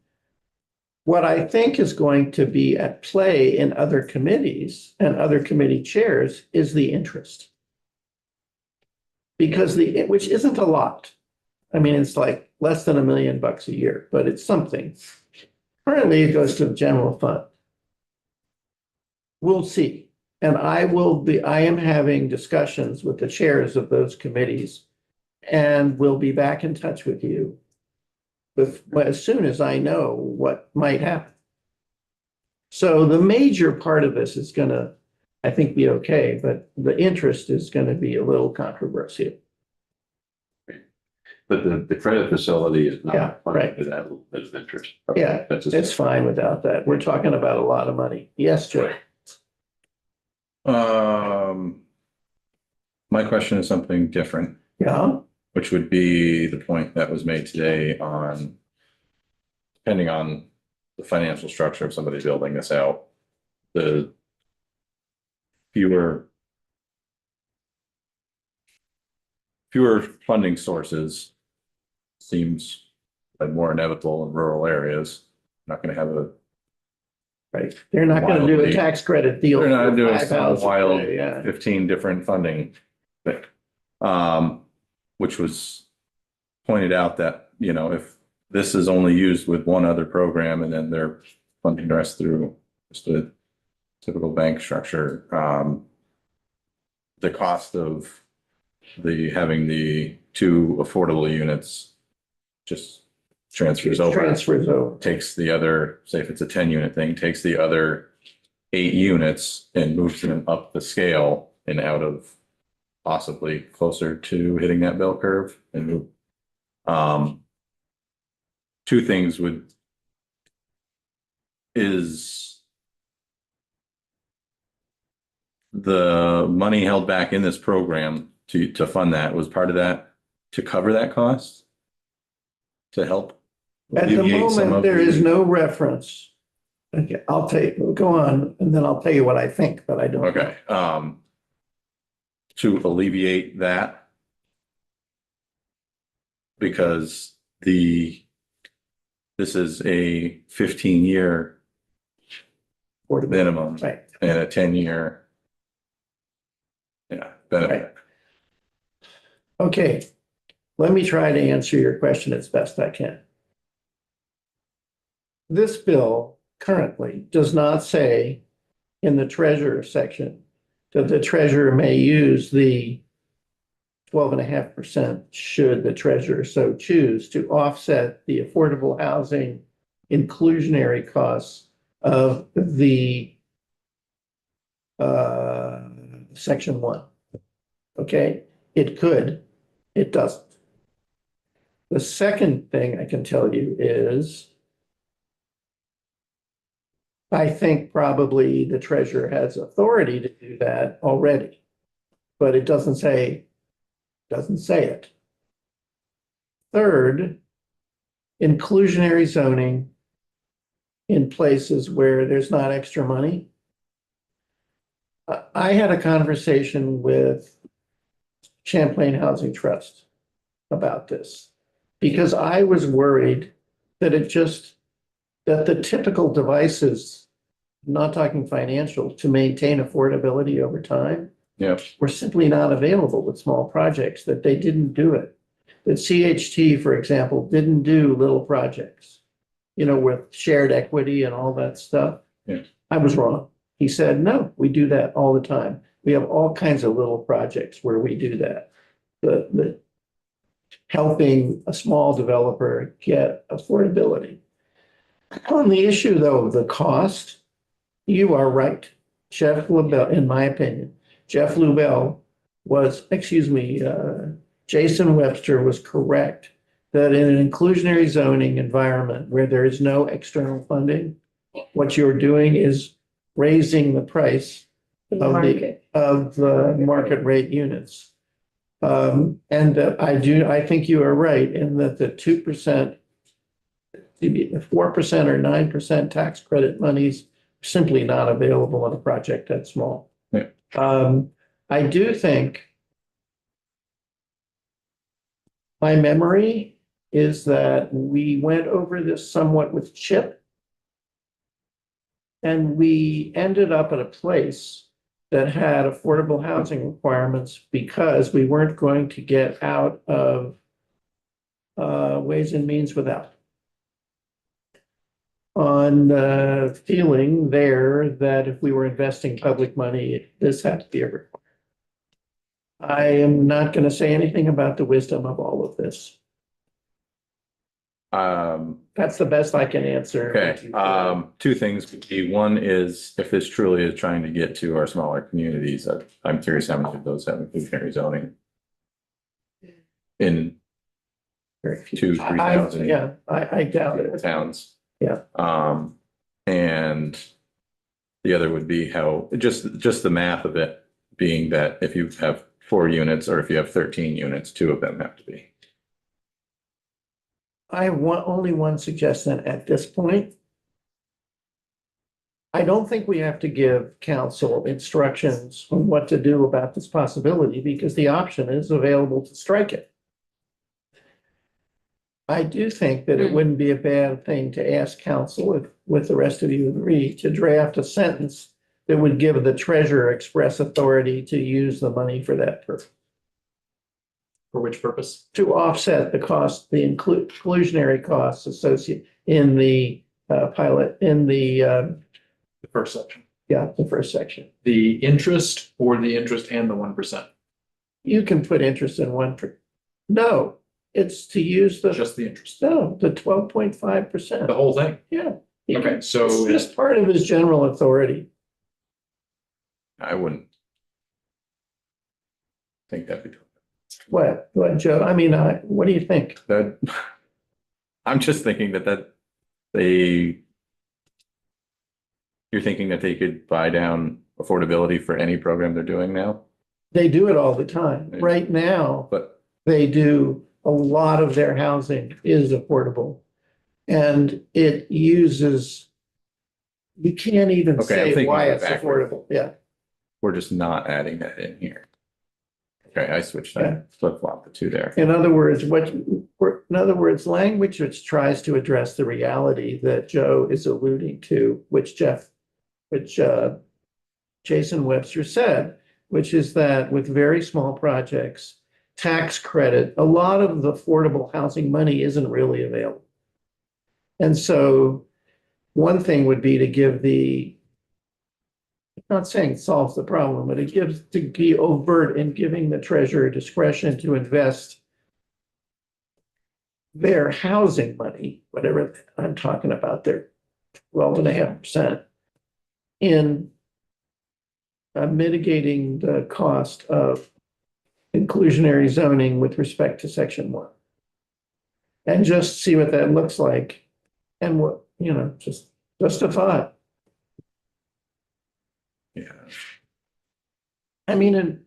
[SPEAKER 1] What I think is going to be at play in other committees and other committee chairs is the interest. Because which isn't a lot. I mean, it's like less than $1 million a year, but it's something. Currently, it goes to the general fund. we'll see. And I am having discussions with the chairs of those committees. And we'll be back in touch with you as soon as I know what might happen. So the major part of this is gonna, I think, be okay, but the interest is gonna be a little controversial.
[SPEAKER 6] But the credit facility is
[SPEAKER 1] Yeah,
[SPEAKER 6] not funded
[SPEAKER 1] right.
[SPEAKER 6] to that bit of interest.
[SPEAKER 1] Yeah,
[SPEAKER 6] That's
[SPEAKER 1] It's fine without that. We're talking about a lot of money. Yes, Joe?
[SPEAKER 5] My question is something different,
[SPEAKER 1] Yeah,
[SPEAKER 5] which would be the point that was made today on, depending on the financial structure of somebody building this out, the fewer funding sources seems like more inevitable in rural areas. Not gonna have a,
[SPEAKER 1] right. They're not gonna do a
[SPEAKER 5] Wildly.
[SPEAKER 1] tax credit deal.
[SPEAKER 5] they're not
[SPEAKER 1] for
[SPEAKER 5] doing
[SPEAKER 1] 5
[SPEAKER 5] some
[SPEAKER 1] houses
[SPEAKER 5] wild
[SPEAKER 1] today, yeah.
[SPEAKER 5] 15 different funding. But, which was pointed out that, if this is only used with one other program and then they're funding the rest through just a typical bank structure, the cost of having the 2 affordable units just transfers over.
[SPEAKER 1] Transfers over.
[SPEAKER 5] Takes the other, say if it's a 10-unit thing, takes the other 8 units and moves them up the scale and out of possibly closer to hitting that bell curve and move. 2 things is the money held back in this program to fund that, was part of that to cover that cost? To help?
[SPEAKER 1] At the
[SPEAKER 5] alleviate some
[SPEAKER 1] moment,
[SPEAKER 5] of
[SPEAKER 1] there is
[SPEAKER 5] the-
[SPEAKER 1] no reference. Okay, go on, and then I'll tell you what I think, but I don't. know.
[SPEAKER 5] Okay, to alleviate that. Because this is a 15-year
[SPEAKER 1] Affordable.
[SPEAKER 5] minimum
[SPEAKER 1] Right.
[SPEAKER 5] and a 10-year. Yeah, benefit.
[SPEAKER 1] Okay, let me try to answer your question as best I can. This bill currently does not say in the treasurer section that the treasurer may use the 12.5% should the treasurer so choose to offset the affordable housing inclusionary costs of the section 1. Okay, it could, it doesn't. The second thing I can tell you is I think probably the treasurer has authority to do that already, but it doesn't say it. Third, inclusionary zoning in places where there's not extra money. I had a conversation with Champlain Housing Trust about this because I was worried that that the typical devices, not talking financial, to maintain affordability over time
[SPEAKER 5] Yep.
[SPEAKER 1] were simply not available with small projects, that they didn't do it. That CHT, for example, didn't do little projects, with shared equity and all that stuff.
[SPEAKER 5] Yeah.
[SPEAKER 1] I was wrong. He said, no, we do that all the time. We have all kinds of little projects where we do that. The helping a small developer get affordability. On the issue, though, of the cost, you are right. Jeff Lubell, in my opinion, Jeff Lubell Jason Webster was correct that in an inclusionary zoning environment where there is no external funding, what you're doing is raising the price of the market rate units. And I think you are right in that the 2%, 4% or 9% tax credit monies are simply not available on a project that small.
[SPEAKER 5] Yeah.
[SPEAKER 1] I do think my memory is that we went over this somewhat with Chip. And we ended up at a place that had affordable housing requirements because we weren't going to get out of Ways and Means without. on the feeling there that if we were investing public money, this had to be a requirement. I am not going to say anything about the wisdom of all of this. That's the best I can answer.
[SPEAKER 5] Okay, two things would be, one is if this truly is trying to get to our smaller communities, I'm curious how many of those have inclusionary zoning. In
[SPEAKER 1] Very few.
[SPEAKER 5] 2,000-3,000
[SPEAKER 1] Yeah, I doubt it.
[SPEAKER 5] towns.
[SPEAKER 1] Yeah.
[SPEAKER 5] And the other would be how, just the math of it being that if you have 4 units or if you have 13 units, 2 of them have to be.
[SPEAKER 1] I have only one suggestion at this point. I don't think we have to give council instructions on what to do about this possibility because the option is available to strike it. I do think that it wouldn't be a bad thing to ask council, if with the rest of you agree, to draft a sentence that would give the treasurer express authority to use the money for that purpose.
[SPEAKER 2] For which purpose?
[SPEAKER 1] To offset the cost, the inclusionary costs associated in the pilot, in the,
[SPEAKER 2] The first section.
[SPEAKER 1] the first section.
[SPEAKER 2] The interest or the interest and the 1%?
[SPEAKER 1] You can put interest in one, no, it's to use the,
[SPEAKER 2] Just the interest,
[SPEAKER 1] no, the 12.5%.
[SPEAKER 2] the whole thing.
[SPEAKER 1] Yeah.
[SPEAKER 2] Okay, so
[SPEAKER 1] It's just part of his general authority.
[SPEAKER 5] I wouldn't think that'd be.
[SPEAKER 1] What, Joe? I mean, what do you think?
[SPEAKER 5] That, I'm just thinking that they, you're thinking that they could buy down affordability for any program they're doing now,
[SPEAKER 1] They do it all the time.
[SPEAKER 5] Yeah.
[SPEAKER 1] Right now,
[SPEAKER 5] but
[SPEAKER 1] they do, a lot of their housing is affordable. And it uses, you can't even
[SPEAKER 5] Okay, I'm
[SPEAKER 1] say
[SPEAKER 5] thinking
[SPEAKER 1] why
[SPEAKER 5] of
[SPEAKER 1] it's
[SPEAKER 5] backward.
[SPEAKER 1] affordable. Yeah.
[SPEAKER 5] we're just not adding that in here. Okay, I switched,
[SPEAKER 1] Yeah.
[SPEAKER 5] I flip-flopped the two there.
[SPEAKER 1] In other words, language which tries to address the reality that Joe is alluding to, which Jason Webster said, which is that with very small projects, tax credit, a lot of the affordable housing money isn't really available. And so one thing would be to give not saying it solves the problem, but it gives to be overt in giving the treasurer discretion to invest their housing money, whatever I'm talking about, their 12.5%, in mitigating the cost of inclusionary zoning with respect to section 1. And just see what that looks like and what, just a thought.
[SPEAKER 5] Yeah.
[SPEAKER 1] I mean,
[SPEAKER 2] do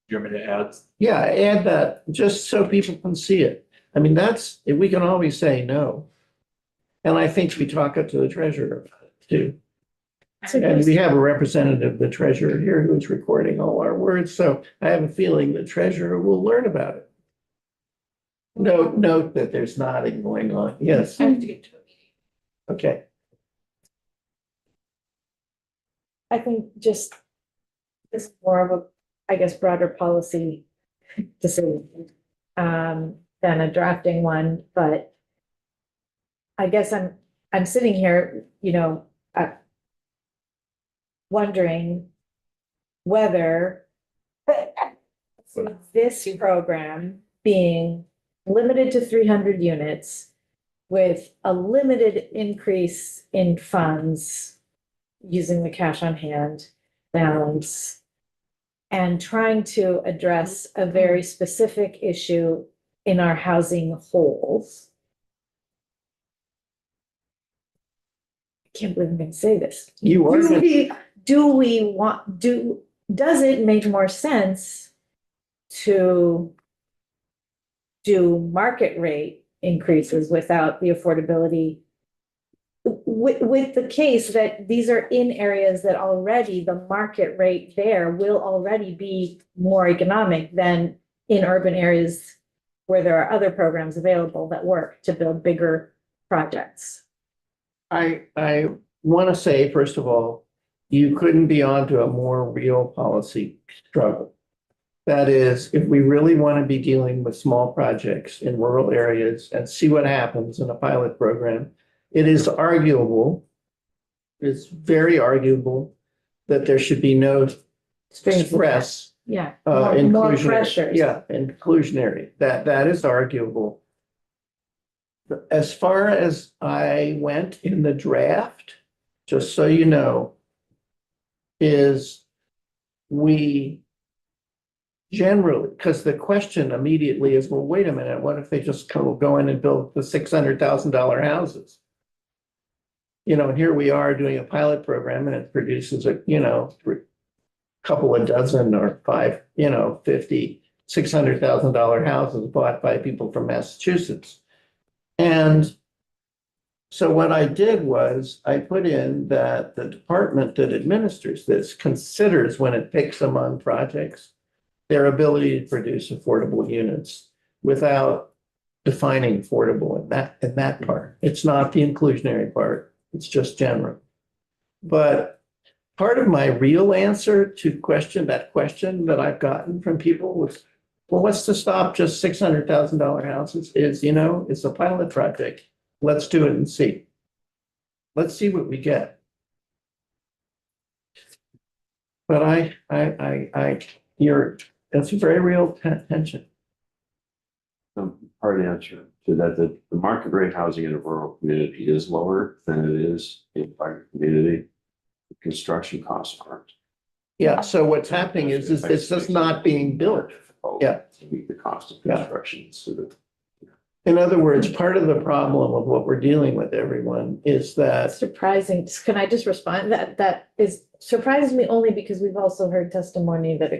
[SPEAKER 2] you want me to add?
[SPEAKER 1] yeah, add that just so people can see it. I mean, we can always say no. And I think we talk up to the treasurer about it too. And we have a representative of the treasurer here who is recording all our words, so I have a feeling the treasurer will learn about it. Note that there's nodding going on. Yes,
[SPEAKER 3] I have to get to a meeting.
[SPEAKER 1] okay.
[SPEAKER 4] I think just this is more of a, I guess, broader policy decision than a drafting one, but I guess I'm sitting here, wondering whether this program being limited to 300 units with a limited increase in funds using the cash on hand balance and trying to address a very specific issue in our housing holes. I can't believe I'm going to say this.
[SPEAKER 1] You are,
[SPEAKER 4] Does it make more sense to do market rate increases without the affordability? With the case that these are in areas that already the market rate there will already be more economic than in urban areas where there are other programs available that work to build bigger projects.
[SPEAKER 1] I want to say, first of all, you couldn't be onto a more real policy struggle. That is, if we really want to be dealing with small projects in rural areas and see what happens in a pilot program, it is arguable, it's very arguable that there should be no
[SPEAKER 4] Strings
[SPEAKER 1] express
[SPEAKER 4] Yeah.
[SPEAKER 1] more
[SPEAKER 4] More pressures.
[SPEAKER 1] Yeah, inclusionary, that is arguable. As far as I went in the draft, just so you know, is we generally, because the question immediately is, well, wait a minute, what if they just go in and build the $600,000 houses? You know, here we are doing a pilot program and it produces a, couple of dozen or five, 50, $600,000 houses bought by people from Massachusetts. And so what I did was I put in that the department that administers this considers when it picks among projects, their ability to produce affordable units without defining affordable in that part. It's not the inclusionary part, it's just general. But part of my real answer to that question that I've gotten from people was, well, what's to stop just $600,000 houses is, it's a pilot project. Let's do it and see. Let's see what we get. But that's a very real tension.
[SPEAKER 6] Hard answer to that, the market rate housing in a rural community is lower than it is in a private community. The construction costs aren't.
[SPEAKER 1] Yeah, so what's happening is it's just not being built. Yeah.
[SPEAKER 6] To meet the cost of
[SPEAKER 1] Yeah.
[SPEAKER 6] construction, so that.
[SPEAKER 1] In other words, part of the problem of what we're dealing with, everyone, is that
[SPEAKER 4] Surprising. Can I just respond? That surprises me only because we've also heard testimony that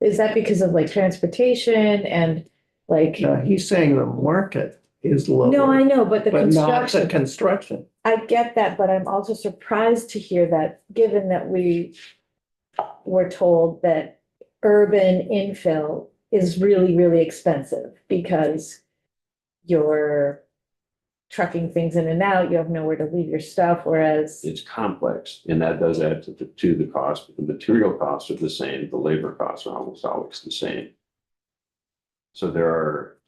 [SPEAKER 4] is that because of like transportation and like.
[SPEAKER 1] he's saying the market is lower.
[SPEAKER 4] No, I know, but the
[SPEAKER 1] But not the
[SPEAKER 4] construction,
[SPEAKER 1] construction.
[SPEAKER 4] I get that, but I'm also surprised to hear that, given that we were told that urban infill is really, really expensive because you're trucking things in and out, you have nowhere to leave your stuff, whereas.
[SPEAKER 6] It's complex, and that does add to the cost, but the material costs are the same, the labor costs are almost always the same. So there are,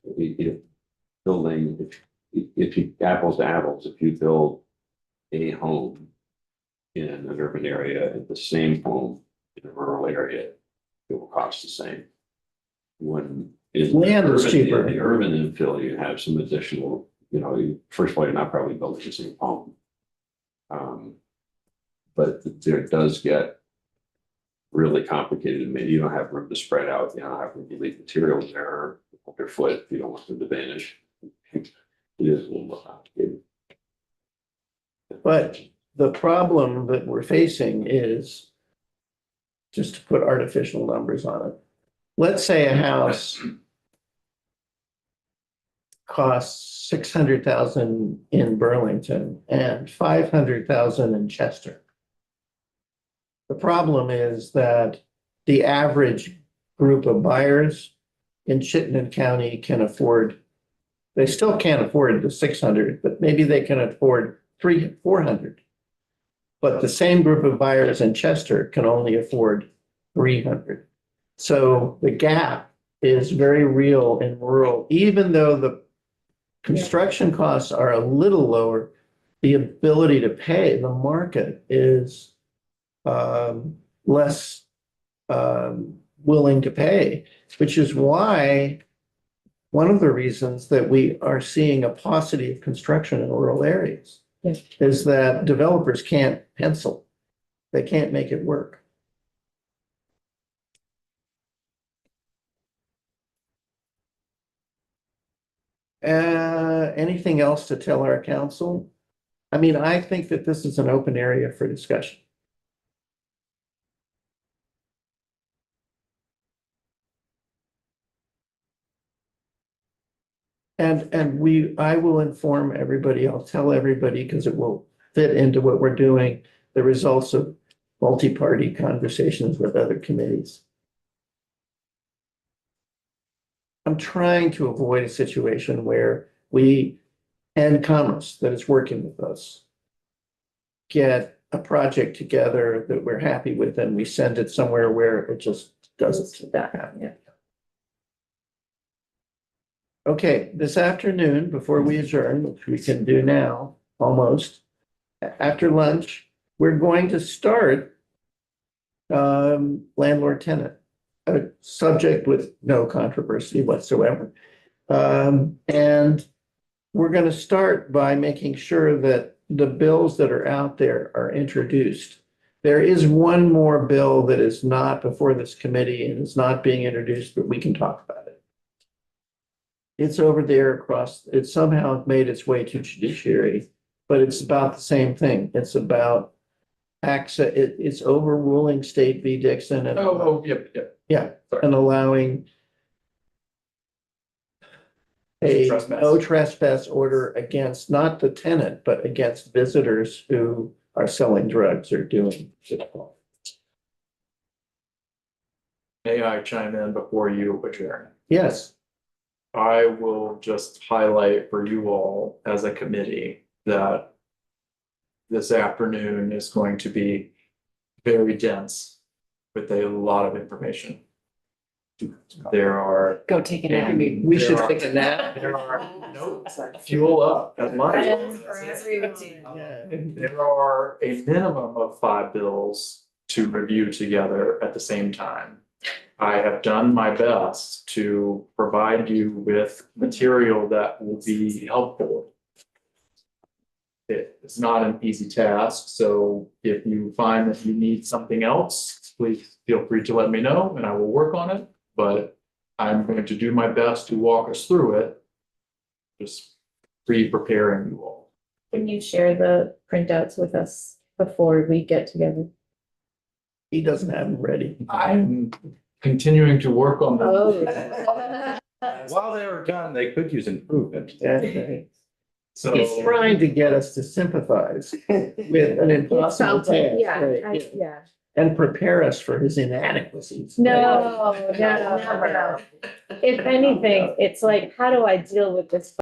[SPEAKER 6] building, if you, apples to apples, if you build a home in an urban area and the same home in a rural area, it will cost the same. When in
[SPEAKER 1] Land is
[SPEAKER 6] urban-
[SPEAKER 1] cheaper.
[SPEAKER 6] in the urban infill, you have some additional, first of all, you're not probably building the same home. But there does get really complicated. Maybe you don't have room to spread out, you don't have room to leave materials there underfoot if you don't want them to vanish. It is a little more complicated.
[SPEAKER 1] But the problem that we're facing is, just to put artificial numbers on it, let's say a house costs 600,000 in Burlington and 500,000 in Chester. The problem is that the average group of buyers in Chittenden County can afford, they still can't afford the 600, but maybe they can afford 400. But the same group of buyers in Chester can only afford 300. So the gap is very real in rural, even though the construction costs are a little lower, the ability to pay, the market is less willing to pay, which is why one of the reasons that we are seeing a paucity of construction in rural areas
[SPEAKER 4] Yes.
[SPEAKER 1] is that developers can't pencil. They can't make it work. Anything else to tell our council? I mean, I think that this is an open area for discussion. And I will inform everybody, I'll tell everybody, because it will fit into what we're doing, the results of multi-party conversations with other committees. I'm trying to avoid a situation where we, and Commerce that is working with us, get a project together that we're happy with and we send it somewhere where it just doesn't happen.
[SPEAKER 4] Yeah.
[SPEAKER 1] Okay, this afternoon, before we adjourn, which we can do now, almost. After lunch, we're going to start landlord tenant, a subject with no controversy whatsoever. And we're going to start by making sure that the bills that are out there are introduced. There is one more bill that is not before this committee and is not being introduced, but we can talk about it. It's over there across, it somehow made its way to judiciary, but it's about the same thing. It's about access, it's overruling State v. Dixon and.
[SPEAKER 2] Yep.
[SPEAKER 1] Yeah,
[SPEAKER 2] Sorry.
[SPEAKER 1] and allowing a
[SPEAKER 2] Trespass.
[SPEAKER 1] no trespass order against not the tenant, but against visitors who are selling drugs or doing.
[SPEAKER 2] May I chime in before you adjourn?
[SPEAKER 1] Yes,
[SPEAKER 2] I will just highlight for you all as a committee that this afternoon is going to be very dense with a lot of information. There are,
[SPEAKER 7] Go take a nap.
[SPEAKER 1] we should take a nap.
[SPEAKER 2] there are, no, fuel up at lunch.
[SPEAKER 1] Yeah.
[SPEAKER 2] There are a minimum of 5 bills to review together at the same time. I have done my best to provide you with material that will be helpful. It's not an easy task, so if you find that you need something else, please feel free to let me know and I will work on it. But I'm going to do my best to walk us through it. Just pre-preparing you all.
[SPEAKER 4] Can you share the printouts with us before we get together?
[SPEAKER 1] He doesn't have them ready.
[SPEAKER 2] I'm continuing to work on them.
[SPEAKER 4] Oh.
[SPEAKER 5] While they were done, they could use improvement.
[SPEAKER 1] And
[SPEAKER 2] So
[SPEAKER 1] he's trying to get us to sympathize with an impossible task.
[SPEAKER 4] Yeah,
[SPEAKER 1] right,
[SPEAKER 4] yeah.
[SPEAKER 1] And prepare us for his inadequacies.
[SPEAKER 4] No. If anything, it's like, how do I deal with this